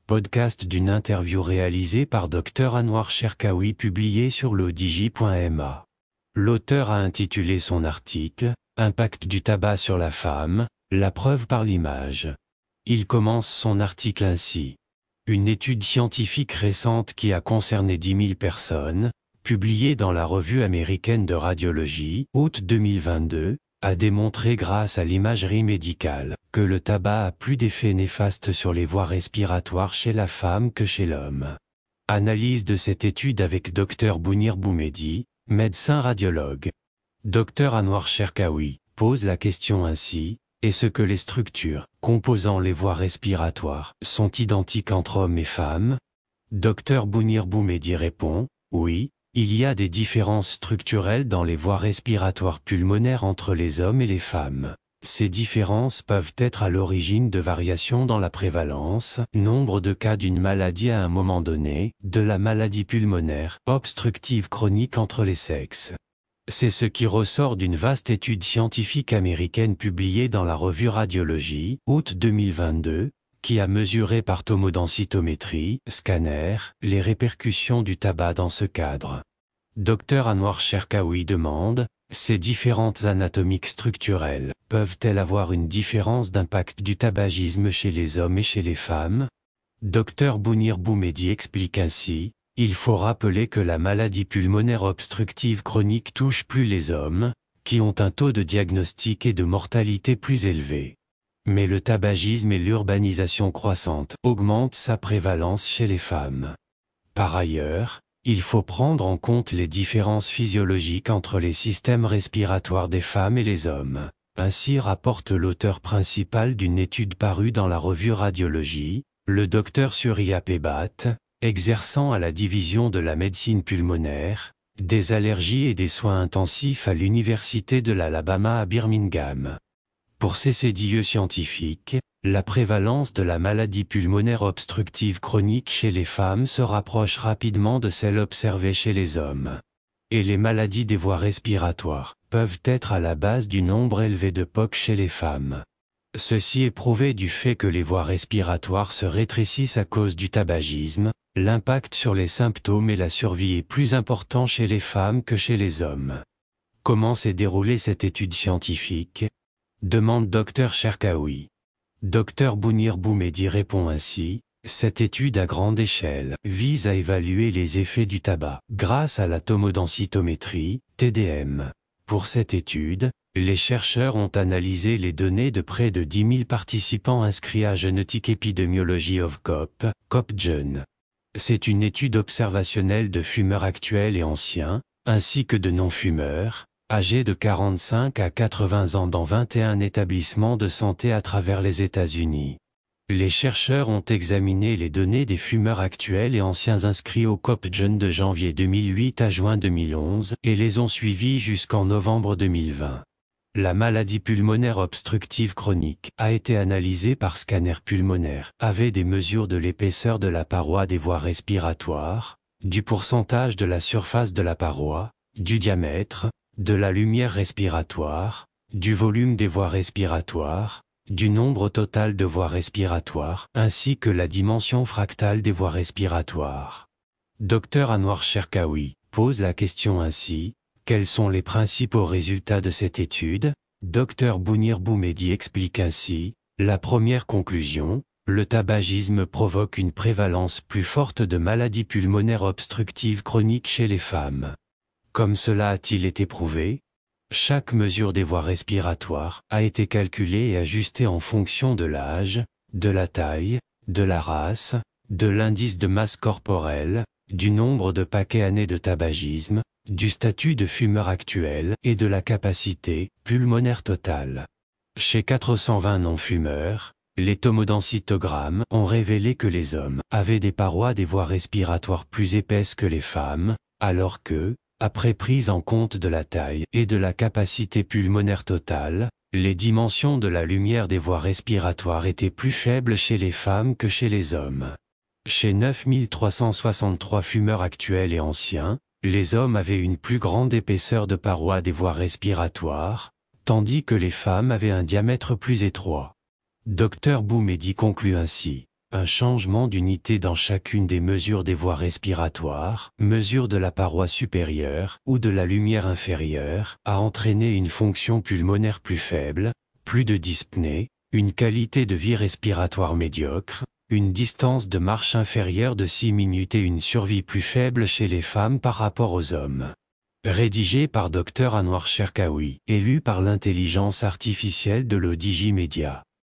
podcast d'une interview réalisée par Dr Anouar Cherkaoui publié sur ledigi.ma. L'auteur a intitulé son article « Impact du tabac sur la femme, la preuve par l'image ». Il commence son article ainsi. Une étude scientifique récente qui a concerné 10 000 personnes, publiée dans la Revue américaine de radiologie, août 2022, a démontré grâce à l'imagerie médicale que le tabac a plus d'effets néfastes sur les voies respiratoires chez la femme que chez l'homme. Analyse de cette étude avec Dr Bounir Boumehdi, médecin radiologue. Dr Anouar Cherkaoui pose la question ainsi: est-ce que les structures composant les voies respiratoires sont identiques entre hommes et femmes? Dr Bounir Boumehdi répond: oui. Il y a des différences structurelles dans les voies respiratoires pulmonaires entre les hommes et les femmes. Ces différences peuvent être à l'origine de variations dans la prévalence, nombre de cas d'une maladie à un moment donné, de la maladie pulmonaire obstructive chronique entre les sexes. C'est ce qui ressort d'une vaste étude scientifique américaine publiée dans la revue Radiologie, août 2022, qui a mesuré par tomodensitométrie, scanner, les répercussions du tabac dans ce cadre. Dr Anouar Cherkaoui demande: ces différentes anatomiques structurelles peuvent-elles avoir une différence d'impact du tabagisme chez les hommes et chez les femmes? Dr Bounir Boumehdi explique ainsi: il faut rappeler que la maladie pulmonaire obstructive chronique touche plus les hommes, qui ont un taux de diagnostic et de mortalité plus élevé. Mais le tabagisme et l'urbanisation croissante augmentent sa prévalence chez les femmes. Par ailleurs, il faut prendre en compte les différences physiologiques entre les systèmes respiratoires des femmes et les hommes. Ainsi rapporte l'auteur principal d'une étude parue dans la revue Radiologie, le Dr Surya Pebat, exerçant à la division de la médecine pulmonaire, des allergies et des soins intensifs à l'université de l'Alabama à Birmingham. Pour ces CDIE scientifiques, la prévalence de la maladie pulmonaire obstructive chronique chez les femmes se rapproche rapidement de celle observée chez les hommes. Et les maladies des voies respiratoires peuvent être à la base du nombre élevé de POC chez les femmes. Ceci est prouvé du fait que les voies respiratoires se rétrécissent à cause du tabagisme, l'impact sur les symptômes et la survie est plus important chez les femmes que chez les hommes. Comment s'est déroulée cette étude scientifique? Demande Dr Cherkaoui. Dr Bounir Boumehdi répond ainsi: cette étude à grande échelle vise à évaluer les effets du tabac grâce à la tomodensitométrie, TDM. Pour cette étude, les chercheurs ont analysé les données de près de 10 000 participants inscrits à Genetic Epidemiology of COP, COPGEN. C'est une étude observationnelle de fumeurs actuels et anciens, ainsi que de non-fumeurs, âgés de 45 à 80 ans dans 21 établissements de santé à travers les États-Unis. Les chercheurs ont examiné les données des fumeurs actuels et anciens inscrits au COPGEN de janvier 2008 à juin 2011 et les ont suivis jusqu'en novembre 2020. La maladie pulmonaire obstructive chronique a été analysée par scanner pulmonaire, avec des mesures de l'épaisseur de la paroi des voies respiratoires, du pourcentage de la surface de la paroi, du diamètre, de la lumière respiratoire, du volume des voies respiratoires, du nombre total de voies respiratoires, ainsi que la dimension fractale des voies respiratoires. Dr Anouar Cherkaoui pose la question ainsi: quels sont les principaux résultats de cette étude? Dr Bounir Boumehdi explique ainsi: la première conclusion, le tabagisme provoque une prévalence plus forte de maladies pulmonaires obstructives chroniques chez les femmes. Comme cela a-t-il été prouvé? Chaque mesure des voies respiratoires a été calculée et ajustée en fonction de l'âge, de la taille, de la race, de l'indice de masse corporelle, du nombre de paquets années de tabagisme, du statut de fumeur actuel et de la capacité pulmonaire totale. Chez 420 non-fumeurs, les tomodensitogrammes ont révélé que les hommes avaient des parois des voies respiratoires plus épaisses que les femmes, alors que, après prise en compte de la taille et de la capacité pulmonaire totale, les dimensions de la lumière des voies respiratoires étaient plus faibles chez les femmes que chez les hommes. Chez 9363 fumeurs actuels et anciens, les hommes avaient une plus grande épaisseur de parois des voies respiratoires, tandis que les femmes avaient un diamètre plus étroit. Dr Boumehdi conclut ainsi: Un changement d'unité dans chacune des mesures des voies respiratoires, mesure de la paroi supérieure ou de la lumière inférieure, a entraîné une fonction pulmonaire plus faible, plus de dyspnée, une qualité de vie respiratoire médiocre, une distance de marche inférieure de 6 minutes et une survie plus faible chez les femmes par rapport aux hommes. Rédigé par Dr Anwar Cherkaoui et lu par l'intelligence artificielle de l'Odigi Media.